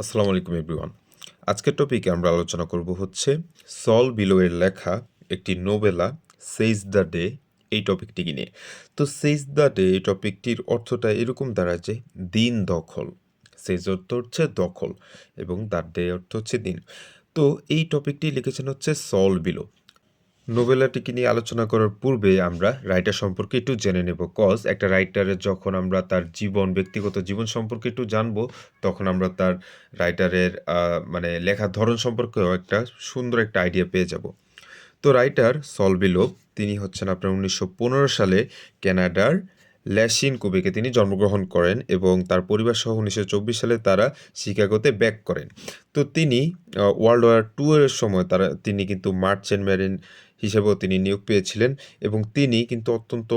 আসসালামু আলাইকুম এভরিওয়ান। আজকের টপিকে আমরা আলোচনা করব হচ্ছে সল বিলোয়ের লেখা একটি নোবেলা সেইজ দ্য ডে, এই টপিকটিকে নিয়ে। তো সেইজ দ্য ডে এই টপিকটির অর্থটা এরকম দাঁড়ায় যে দিন দখল। সেইজ অর্থ হচ্ছে দখল এবং দ্য ডে অর্থ হচ্ছে দিন। তো এই টপিকটি লিখেছেন হচ্ছে সল বিলো। নোবেলাটিকে নিয়ে আলোচনা করার পূর্বে আমরা রাইটার সম্পর্কে একটু জেনে নেব, কজ একটা রাইটারের যখন আমরা তার ব্যক্তিগত জীবন সম্পর্কে একটু জানবো, তখন আমরা তার রাইটারের মানে লেখার ধরন সম্পর্কেও একটা সুন্দর একটা আইডিয়া পেয়ে যাব। তো রাইটার সল বেলো, তিনি হচ্ছেন আপনার 1915 সালে কানাডার ল্যাশিন কুবেকে তিনি জন্মগ্রহণ করেন এবং তার পরিবার সহ 1924 সালে তারা শিকাগোতে ব্যাক করেন। তো তিনি ওয়ার্ল্ড ওয়ার টু এর সময় তিনি কিন্তু মার্চেন্ট মেরিন হিসেবেও তিনি নিয়োগ পেয়েছিলেন এবং তিনি কিন্তু অত্যন্ত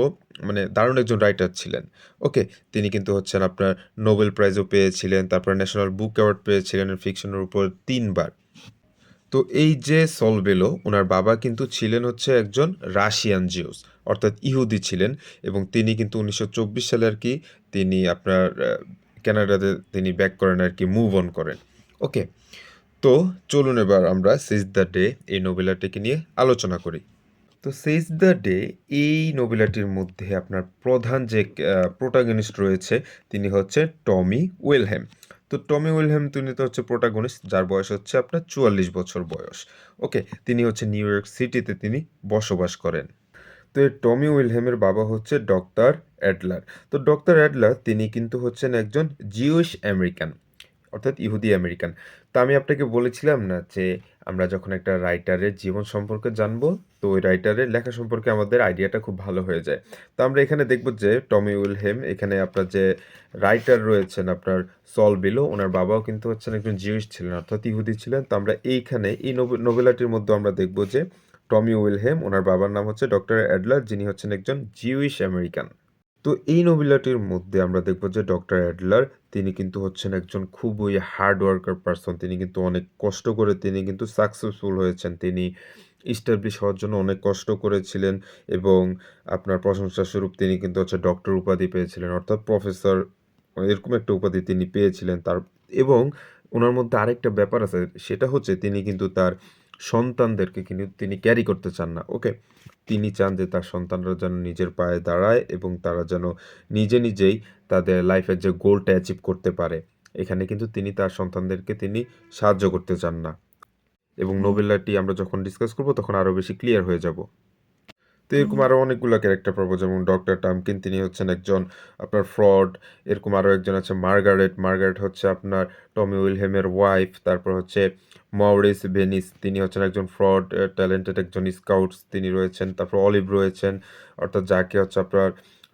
মানে দারুণ একজন রাইটার ছিলেন। ওকে, তিনি কিন্তু হচ্ছেন আপনার নোবেল প্রাইজও পেয়েছিলেন, তারপর ন্যাশনাল বুক অ্যাওয়ার্ড পেয়েছিলেন ফিকশনের উপর 3 বার। তো এই যে সলবেলো, ওনার বাবা কিন্তু ছিলেন হচ্ছে একজন রাশিয়ান জিউস, অর্থাৎ ইহুদি ছিলেন, এবং তিনি কিন্তু 1924 সালে আর কি তিনি আপনার কানাডাতে তিনি ব্যাক করেন আর কি, মুভ অন করেন। ওকে, তো চলুন এবার আমরা সিজ দ্য ডে এই নোবেলাটিকে নিয়ে আলোচনা করি। তো সেইজ দ্য ডে এই নোবেলাটির মধ্যে আপনার প্রধান যে প্রোটাগনিস্ট রয়েছে তিনি হচ্ছে টমি ওয়েলহ্যাম। তো টমি ওয়েলহ্যাম তিনি তো হচ্ছে প্রোটাগনিস্ট, যার বয়স হচ্ছে আপনার 44 বছর বয়স। ওকে, তিনি হচ্ছে নিউ ইয়র্ক সিটিতে তিনি বসবাস করেন। তো এই টমি উইলহেমের বাবা হচ্ছে ডক্টর অ্যাডলার। তো ডক্টর অ্যাডলার তিনি কিন্তু হচ্ছেন একজন জিউইশ আমেরিকান, অর্থাৎ ইহুদি আমেরিকান। তো আমি আপনাকে বলেছিলাম না যে আমরা যখন একটা রাইটারের জীবন সম্পর্কে জানবো, তো ওই রাইটারের লেখা সম্পর্কে আমাদের আইডিয়াটা খুব ভালো হয়ে যায়। তো আমরা এখানে দেখব যে টমি উইলহেম, এখানে আপনার যে রাইটার রয়েছেন আপনার সল বিলো, ওনার বাবাও কিন্তু হচ্ছেন একজন জিউস ছিলেন, অর্থাৎ ইহুদি ছিলেন। তো আমরা এইখানে এই নোবেলাটির মধ্যে আমরা দেখব যে টমি উইলহেম, ওনার বাবার নাম হচ্ছে ডক্টর অ্যাডলার, যিনি হচ্ছেন একজন জিউইশ আমেরিকান। তো এই নোবেলাটির মধ্যে আমরা দেখব যে ডক্টর অ্যাডলার তিনি কিন্তু হচ্ছেন একজন খুবই হার্ড ওয়ার্কার পারসন। তিনি কিন্তু অনেক কষ্ট করে তিনি কিন্তু সাকসেসফুল হয়েছেন। তিনি ইস্টাবলিশ হওয়ার জন্য অনেক কষ্ট করেছিলেন এবং আপনার প্রশংসা স্বরূপ তিনি কিন্তু হচ্ছে ডক্টর উপাধি পেয়েছিলেন, অর্থাৎ প্রফেসর, এরকম একটা উপাধি তিনি পেয়েছিলেন। এবং ওনার মধ্যে আরেকটা ব্যাপার আছে, সেটা হচ্ছে তিনি কিন্তু তার সন্তানদেরকে কিন্তু তিনি ক্যারি করতে চান না। ওকে, তিনি চান যে তার সন্তানরা যেন নিজের পায়ে দাঁড়ায় এবং তারা যেন নিজেই তাদের লাইফের যে গোলটা অ্যাচিভ করতে পারে। এখানে কিন্তু তিনি তার সন্তানদেরকে তিনি সাহায্য করতে চান না। এবং নোবেলাটি আমরা যখন ডিসকাস করব তখন আরও বেশি ক্লিয়ার হয়ে যাব। তো এরকম আরও অনেকগুলো ক্যারেক্টার পাবো, যেমন ডক্টর টামকিন, তিনি হচ্ছেন একজন আপনার ফ্রড। এরকম আরও একজন আছে মার্গারেট হচ্ছে আপনার টমি উইলহেমের ওয়াইফ। তারপর হচ্ছে মরিস ভেনিস, তিনি হচ্ছেন একজন ফ্রড, ট্যালেন্টেড একজন স্কাউটস তিনি রয়েছেন। তারপর অলিভ রয়েছেন, অর্থাৎ যাকে হচ্ছে আপনার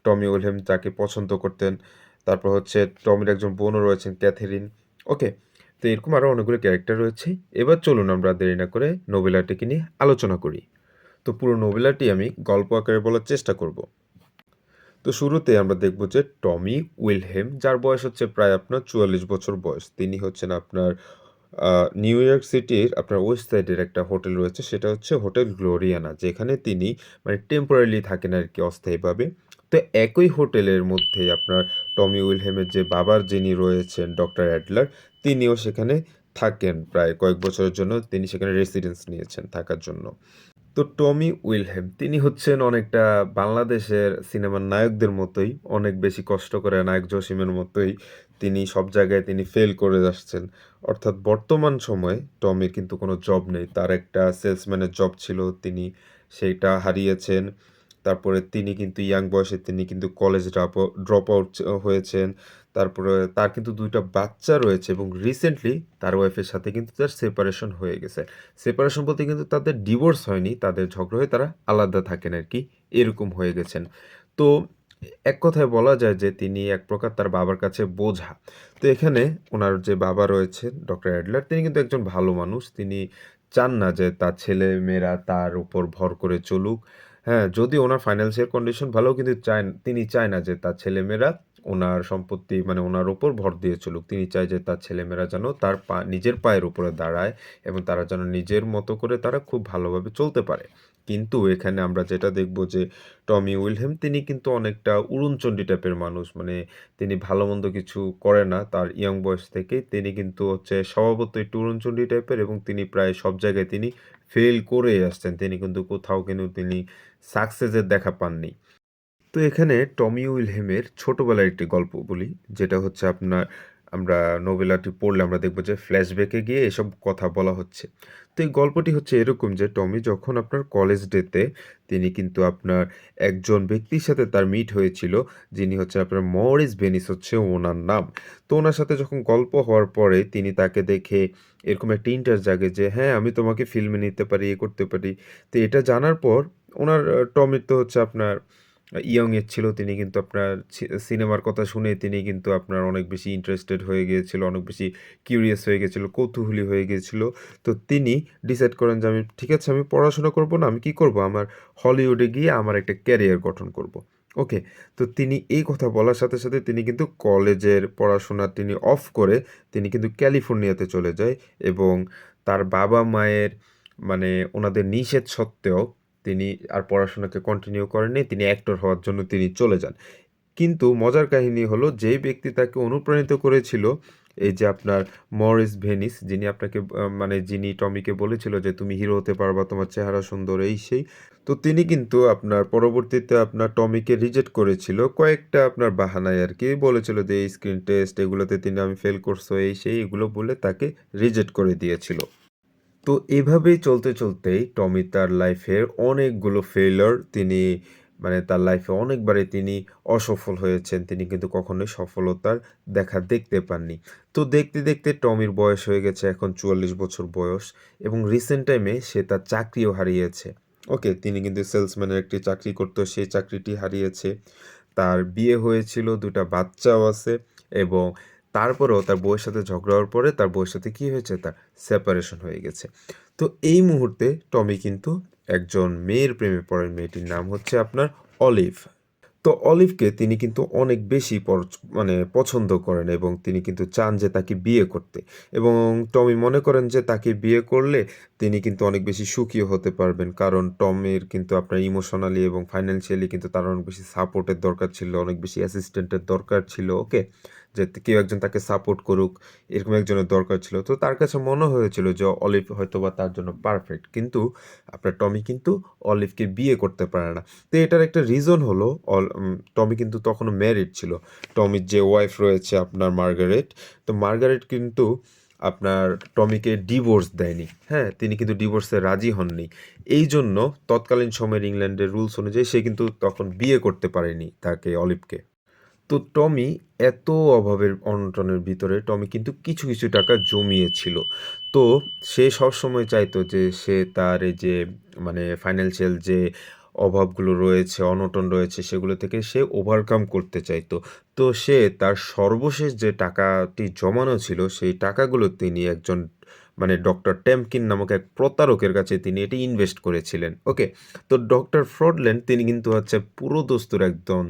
টমি উইলহেম যাকে পছন্দ করতেন। তারপর হচ্ছে টমির একজন বোনও রয়েছেন, ক্যাথেরিন। ওকে, তো এরকম আরও অনেকগুলো ক্যারেক্টার রয়েছে। এবার চলুন আমরা দেরি না করে নোবেলাটিকে নিয়ে আলোচনা করি। তো পুরো নোবেলাটি আমি গল্প আকারে বলার চেষ্টা করব। তো শুরুতে আমরা দেখব যে টমি উইলহেম, যার বয়স হচ্ছে প্রায় আপনার 44 বছর বয়স, তিনি হচ্ছেন আপনার নিউ ইয়র্ক সিটির আপনার ওয়েস্ট সাইডের একটা হোটেল রয়েছে, সেটা হচ্ছে হোটেল গ্লোরিয়ানা, যেখানে তিনি মানে টেম্পোরারিলি থাকেন আর কি, অস্থায়ীভাবে। তো একই হোটেলের মধ্যে আপনার টমি উইলহেমের যে বাবার যিনি রয়েছেন ডক্টর অ্যাডলার, তিনিও সেখানে থাকেন প্রায় কয়েক বছরের জন্য, তিনি সেখানে রেসিডেন্স নিয়েছেন থাকার জন্য। তো টমি উইলহেম তিনি হচ্ছেন অনেকটা বাংলাদেশের সিনেমার নায়কদের মতোই, অনেক বেশি কষ্ট করে নায়ক জসিমের মতোই তিনি সব জায়গায় তিনি ফেল করে আসছেন। অর্থাৎ বর্তমান সময়ে টমির কিন্তু কোনো জব নেই, তার একটা সেলসম্যানের জব ছিল, তিনি সেইটা হারিয়েছেন। তারপরে তিনি কিন্তু ইয়াং বয়সে তিনি কিন্তু কলেজ ড্রপ আউট হয়েছেন। তারপরে তার কিন্তু 2টা বাচ্চা রয়েছে এবং রিসেন্টলি তার ওয়াইফের সাথে কিন্তু তার সেপারেশন হয়ে গেছে। সেপারেশন বলতে কিন্তু তাদের ডিভোর্স হয়নি, তাদের ঝগড়া হয়ে তারা আলাদা থাকেন আর কি, এরকম হয়ে গেছেন। তো এক কথায় বলা যায় যে তিনি এক প্রকার তার বাবার কাছে বোঝা। তো এখানে ওনার যে বাবা রয়েছেন ডক্টর অ্যাডলার, তিনি কিন্তু একজন ভালো মানুষ, তিনি চান না যে তার ছেলে মেয়েরা তার উপর ভর করে চলুক। হ্যাঁ, যদি ওনার ফাইন্যান্সিয়াল কন্ডিশন ভালো, কিন্তু তিনি চায় না যে তার ছেলেমেয়েরা ওনার সম্পত্তি মানে ওনার উপর ভর দিয়ে চলুক। তিনি চায় যে তার ছেলেমেয়েরা যেন তার নিজের পায়ের উপরে দাঁড়ায় এবং তারা যেন নিজের মতো করে তারা খুব ভালোভাবে চলতে পারে। কিন্তু এখানে আমরা যেটা দেখব যে টমি উইলহেম তিনি কিন্তু অনেকটা উড়নচণ্ডী টাইপের মানুষ। মানে তিনি ভালো-মন্দ কিছু করে না। তার ইয়ং বয়স থেকেই তিনি কিন্তু হচ্ছে স্বভাবতই একটু উড়নচণ্ডী টাইপের এবং তিনি প্রায় সব জায়গায় তিনি ফেল করেই আসছেন। তিনি কিন্তু কোথাও কিন্তু তিনি সাকসেসের দেখা পাননি। তো এখানে টমি উইলহেমের ছোটবেলার একটি গল্প বলি, যেটা হচ্ছে আপনার আমরা নোবেলাটি পড়লে আমরা দেখব যে ফ্ল্যাশব্যাকে গিয়ে এসব কথা বলা হচ্ছে। তো এই গল্পটি হচ্ছে এরকম যে টমি যখন আপনার কলেজ ডেতে তিনি কিন্তু আপনার একজন ব্যক্তির সাথে তার মিট হয়েছিল, যিনি হচ্ছে আপনার মরিস ভেনিস হচ্ছে ওনার নাম। তো ওনার সাথে যখন গল্প হওয়ার পরে তিনি তাকে দেখে এরকম একটা ইন্টারেস্ট জাগে যে হ্যাঁ আমি তোমাকে ফিল্মে নিতে পারি, এ করতে পারি। তো এটা জানার পর ওনার টমির তো হচ্ছে আপনার ইয়ং এজ ছিল, তিনি কিন্তু আপনার সিনেমার কথা শুনে তিনি কিন্তু আপনার অনেক বেশি ইন্টারেস্টেড হয়ে গিয়েছিল, অনেক বেশি কিউরিয়াস হয়ে গেছিল, কৌতূহলী হয়ে গিয়েছিল। তো তিনি ডিসাইড করেন যে আমি ঠিক আছে আমি পড়াশোনা করব না, আমি কি করব আমার হলিউডে গিয়ে আমার একটা ক্যারিয়ার গঠন করব। ওকে, তো তিনি এই কথা বলার সাথে সাথে তিনি কিন্তু কলেজের পড়াশোনা তিনি অফ করে তিনি কিন্তু ক্যালিফোর্নিয়াতে চলে যায় এবং তার বাবা মায়ের মানে ওনাদের নিষেধ সত্ত্বেও তিনি আর পড়াশোনাকে কন্টিনিউ করেননি। তিনি অ্যাক্টর হওয়ার জন্য তিনি চলে যান। কিন্তু মজার কাহিনী হলো যেই ব্যক্তি তাকে অনুপ্রাণিত করেছিল, এই যে আপনার মরিস ভেনিস, যিনি আপনাকে মানে যিনি টমিকে বলেছিল যে তুমি হিরো হতে পারবা, তোমার চেহারা সুন্দর এই সেই। তো তিনি কিন্তু আপনার পরবর্তীতে আপনার টমিকে রিজেক্ট করেছিল কয়েকটা আপনার বাহানায় আরকি। বলেছিল যে এই স্ক্রিন টেস্ট এগুলোতে তিনি আমি ফেল করছো এই সেই এগুলো বলে তাকে রিজেক্ট করে দিয়েছিল। তো এভাবেই চলতে চলতেই টমি তার লাইফের অনেকগুলো ফেইলিউর তিনি মানে তার লাইফে অনেকবারই তিনি অসফল হয়েছেন। তিনি কিন্তু কখনোই সফলতার দেখা দেখতে পাননি। তো দেখতে, দেখতে টমির বয়স হয়ে গেছে এখন ৪৪ বছর বয়স এবং রিসেন্ট টাইমে সে তার চাকরিও হারিয়েছে। ওকে, তিনি কিন্তু সেলসম্যানের একটি চাকরি করত, সেই চাকরিটি হারিয়েছে। তার বিয়ে হয়েছিল, ২ টা বাচ্চাও আছে এবং তারপরেও তার বউয়ের সাথে ঝগড়া হওয়ার পরে তার বউয়ের সাথে কি হয়েছে? তার সেপারেশন হয়ে গেছে। তো এই মুহূর্তে টমি কিন্তু একজন মেয়ের প্রেমে পড়েন। মেয়েটির নাম হচ্ছে আপনার অলিভ। তো অলিভকে তিনি কিন্তু অনেক বেশি মানে পছন্দ করেন এবং তিনি কিন্তু চান যে তাকে বিয়ে করতে এবং টমি মনে করেন যে তাকে বিয়ে করলে তিনি কিন্তু অনেক বেশি সুখী হতে পারবেন। কারণ টমির কিন্তু আপনার ইমোশনালি এবং ফাইন্যান্সিয়ালি কিন্তু তার অনেক বেশি সাপোর্টের দরকার ছিল, অনেক বেশি অ্যাসিস্ট্যান্টের দরকার ছিল। ওকে? যে কেউ একজন তাকে সাপোর্ট করুক, এরকম একজনের দরকার ছিল। তো তার কাছে মনে হয়েছিল যে অলিভ হয়তোবা তার জন্য পারফেক্ট। কিন্তু আপনার টমি কিন্তু অলিভকে বিয়ে করতে পারে না। তো এটার একটা রিজন হলো টমি কিন্তু তখনও ম্যারিড ছিল। টমির যে ওয়াইফ রয়েছে আপনার মার্গারেট, তো মার্গারেট কিন্তু আপনার টমিকে ডিভোর্স দেয়নি। হ্যাঁ? তিনি কিন্তু ডিভোর্সে রাজি হননি। এইজন্য তৎকালীন সময়ের ইংল্যান্ডের রুলস অনুযায়ী সে কিন্তু তখন বিয়ে করতে পারেনি তাকে অলিভকে। তো টমি এত অভাবের অনটনের ভিতরে টমি কিন্তু কিছু, কিছু টাকা জমিয়েছিল। তো সে সবসময় চাইতো যে সে তার এই যে মানে ফাইন্যান্সিয়াল যে অভাবগুলো রয়েছে, অনটন রয়েছে সেগুলো থেকে সে ওভারকাম করতে চাইতো। তো সে তার সর্বশেষ যে টাকাটি জমানো ছিল সেই টাকাগুলো তিনি একজন মানে ডক্টর টেম্পকিন নামক এক প্রতারকের কাছে তিনি এটি ইনভেস্ট করেছিলেন। ওকে? তো ডক্টর ফ্রডল্যান্ড তিনি কিন্তু হচ্ছে পুরোদস্তুর একজন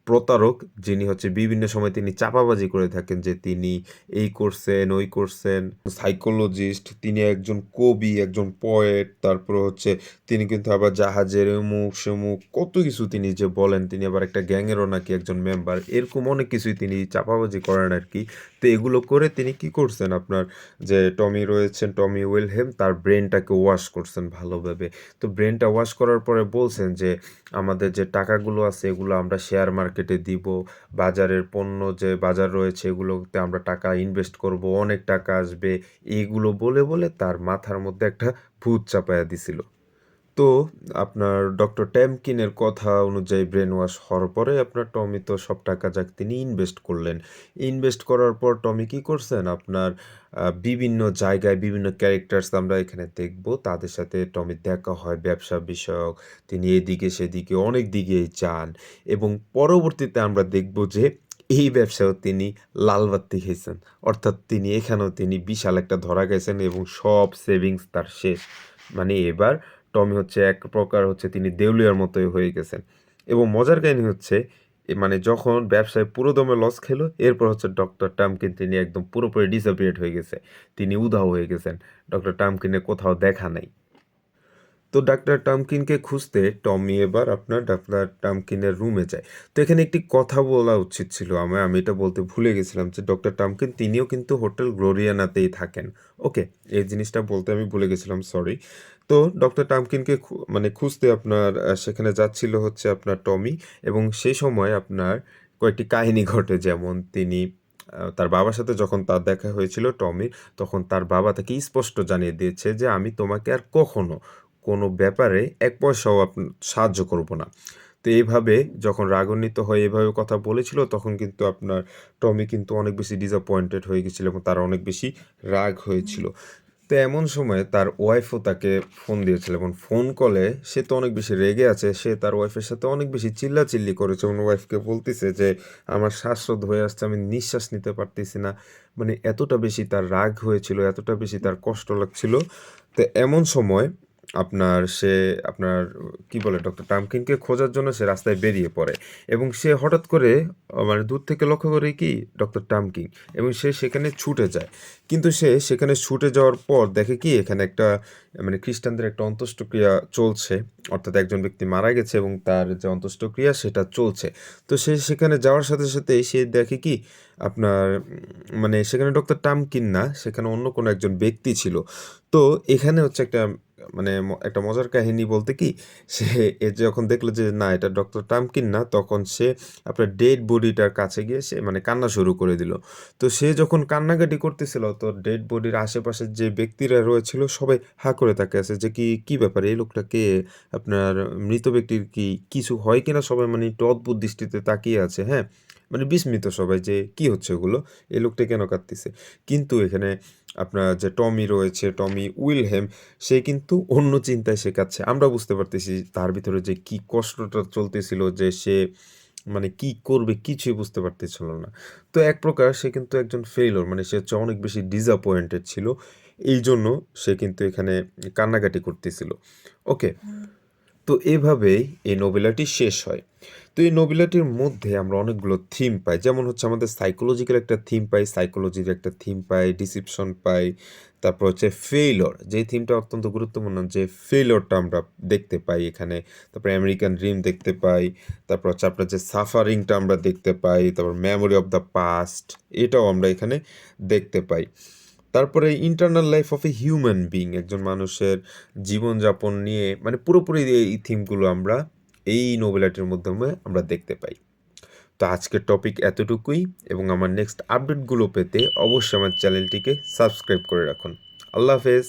প্রতারক, যিনি হচ্ছে বিভিন্ন সময় তিনি চাপাবাজি করে থাকেন যে তিনি এই করছেন, ওই করছেন। সাইকোলজিস্ট, তিনি একজন কবি, একজন পোয়েট, তারপরে হচ্ছে তিনি কিন্তু আবার জাহাজের অমুক-সমুক কত কিছু তিনি যে বলেন, তিনি আবার একটা গ্যাংয়েরও নাকি একজন মেম্বার। এরকম অনেক কিছুই তিনি চাপাবাজি করেন আরকি। তো এগুলো করে তিনি কি করছেন আপনার যে টমি রয়েছেন, টমি উইলহেম তার ব্রেইনটাকে ওয়াশ করছেন ভালোভাবে। তো ব্রেইনটা ওয়াশ করার পরে বলছেন যে আমাদের যে টাকাগুলো আছে এগুলো আমরা শেয়ার মার্কেটে দিব। বাজারের পণ্য যে বাজার রয়েছে এগুলোতে আমরা টাকা ইনভেস্ট করব, অনেক টাকা আসবে। এইগুলো বলে, বলে তার মাথার মধ্যে একটা ভূত চাপায়া দিছিল। তো আপনার ডক্টর ট্যামকিনের কথা অনুযায়ী ব্রেন ওয়াশ হওয়ার পরে আপনার টমি তো সব টাকা যাক তিনি ইনভেস্ট করলেন। ইনভেস্ট করার পর টমি কি করছেন আপনার বিভিন্ন জায়গায় বিভিন্ন ক্যারেক্টার্স আমরা এখানে দেখব। তাদের সাথে টমির দেখা হয় ব্যবসা বিষয়ক। তিনি এদিকে সেদিকে অনেক দিকেই যান এবং পরবর্তীতে আমরা দেখব যে এই ব্যবসায়ও তিনি লাল বাত্তি খেয়েছেন। অর্থাৎ তিনি এখানেও তিনি বিশাল একটা ধরা গেছেন এবং সব সেভিংস তার শেষ। মানে এবার টমি হচ্ছে এক প্রকার হচ্ছে তিনি দেউলিয়ার মতোই হয়ে গেছেন এবং মজার কাহিনী হচ্ছে মানে যখন ব্যবসায় পুরোদমে লস খেলো, এরপর হচ্ছে ডক্টর টামকিন তিনি একদম পুরোপুরি ডিসঅ্যাপিয়ার্ড হয়ে গেছে। তিনি উধাও হয়ে গেছেন। ডক্টর টামকিনের কোথাও দেখা নাই। তো ডাক্তার টামকিনকে খুঁজতে টমি এবার আপনার ডাক্তার টামকিনের রুমে যায়। তো এখানে একটি কথা বলা উচিত ছিল আমার, আমি এটা বলতে ভুলে গেছিলাম যে ডক্টর টামকিন তিনিও কিন্তু হোটেল গ্লোরিয়ানাতেই থাকেন। ওকে, এই জিনিসটা বলতে আমি ভুলে গেছিলাম, সরি। তো ডক্টর টামকিনকে মানে খুঁজতে আপনার সেখানে যাচ্ছিল হচ্ছে আপনার টমি, এবং সেই সময় আপনার কয়েকটি কাহিনী ঘটে। যেমন তিনি তার বাবার সাথে যখন তার দেখা হয়েছিল টমির, তখন তার বাবা তাকে স্পষ্ট জানিয়ে দিয়েছে যে আমি তোমাকে আর কখনো কোনো ব্যাপারে এক পয়সাও সাহায্য করব না। তো এইভাবে যখন রাগান্বিত হয়ে এভাবে কথা বলেছিল, তখন কিন্তু আপনার টমি কিন্তু অনেক বেশি ডিসঅ্যাপয়েন্টেড হয়ে গেছিল এবং তার অনেক বেশি রাগ হয়েছিল। তো এমন সময় তার ওয়াইফও তাকে ফোন দিয়েছিল, এবং ফোন কলে সে তো অনেক বেশি রেগে আছে। সে তার ওয়াইফের সাথে অনেক বেশি চিল্লাচিল্লি করেছে এবং ওয়াইফকে বলতেছে যে আমার শ্বাসরোধ হয়ে আসছে, আমি নিঃশ্বাস নিতে পারতেছি না। মানে এতটা বেশি তার রাগ হয়েছিল, এতটা বেশি তার কষ্ট লাগছিল। তো এমন সময় আপনার কি বলে ডক্টর টামকিনকে খোঁজার জন্য সে রাস্তায় বেরিয়ে পড়ে, এবং সে হঠাৎ করে মানে দূর থেকে লক্ষ্য করে কি ডক্টর টামকিন, এবং সে সেখানে ছুটে যায়। কিন্তু সে সেখানে ছুটে যাওয়ার পর দেখে কি এখানে একটা মানে খ্রিস্টানদের একটা অন্ত্যেষ্টিক্রিয়া চলছে, অর্থাৎ একজন ব্যক্তি মারা গেছে এবং তার যে অন্ত্যেষ্টিক্রিয়া সেটা চলছে। তো সে সেখানে যাওয়ার সাথে সাথেই সে দেখে কি আপনার মানে সেখানে ডক্টর টামকিন না, সেখানে অন্য কোনো একজন ব্যক্তি ছিল। তো এখানে হচ্ছে একটা মানে একটা মজার কাহিনী বলতে কি, সে যখন দেখলো যে না এটা ডক্টর টামকিন না, তখন সে আপনার ডেড বডিটার কাছে গিয়ে সে মানে কান্না শুরু করে দিল। তো সে যখন কান্নাকাটি করতেছিল, তো ডেড বডির আশেপাশে যে ব্যক্তিরা রয়েছিল সবাই হা করে তাকিয়ে আছে যে কি কি ব্যাপার, এই লোকটা কে, আপনার মৃত ব্যক্তির কি কিছু হয় কিনা, সবাই মানে একটু অদ্ভুত দৃষ্টিতে তাকিয়ে আছে। হ্যাঁ, মানে বিস্মিত সবাই যে কি হচ্ছে এগুলো, এই লোকটা কেন কাঁদতেছে। কিন্তু এখানে আপনার যে টমি রয়েছে, টমি উইলহেম, সে কিন্তু অন্য চিন্তায় সে কাচ্ছে। আমরা বুঝতে পারতেছি তার ভিতরে যে কি কষ্টটা চলতেছিল, যে সে মানে কি করবে কিছুই বুঝতে পারতেছিল না। তো এক প্রকার সে কিন্তু একজন ফেইলর, মানে সে হচ্ছে অনেক বেশি ডিসঅ্যাপয়েন্টেড ছিল। এই জন্য সে কিন্তু এখানে কান্নাকাটি করতেছিল। ওকে, তো এভাবেই এই নোবেলাটি শেষ হয়। তো এই নোবেলাটির মধ্যে আমরা অনেকগুলো থিম পাই, যেমন হচ্ছে আমাদের সাইকোলজিক্যাল একটা থিম পাই, সাইকোলজির একটা থিম পাই, ডিসিপশন পাই, তারপর হচ্ছে ফেইলর, যে থিমটা অত্যন্ত গুরুত্বপূর্ণ, যে ফেইলরটা আমরা দেখতে পাই এখানে। তারপর আমেরিকান ড্রিম দেখতে পাই, তারপর হচ্ছে আপনার যে সাফারিংটা আমরা দেখতে পাই, তারপর মেমোরি অফ দ্য পাস্ট, এটাও আমরা এখানে দেখতে পাই। তারপরে internal life of a human being, একজন মানুষের জীবনযাপন নিয়ে মানে পুরোপুরি এই থিমগুলো আমরা এই নোবেলাটির মাধ্যমে আমরা দেখতে পাই। তো আজকের টপিক এতটুকুই, এবং আমার নেক্সট আপডেটগুলো পেতে অবশ্যই আমার চ্যানেলটিকে সাবস্ক্রাইব করে রাখুন। আল্লাহ হাফেজ।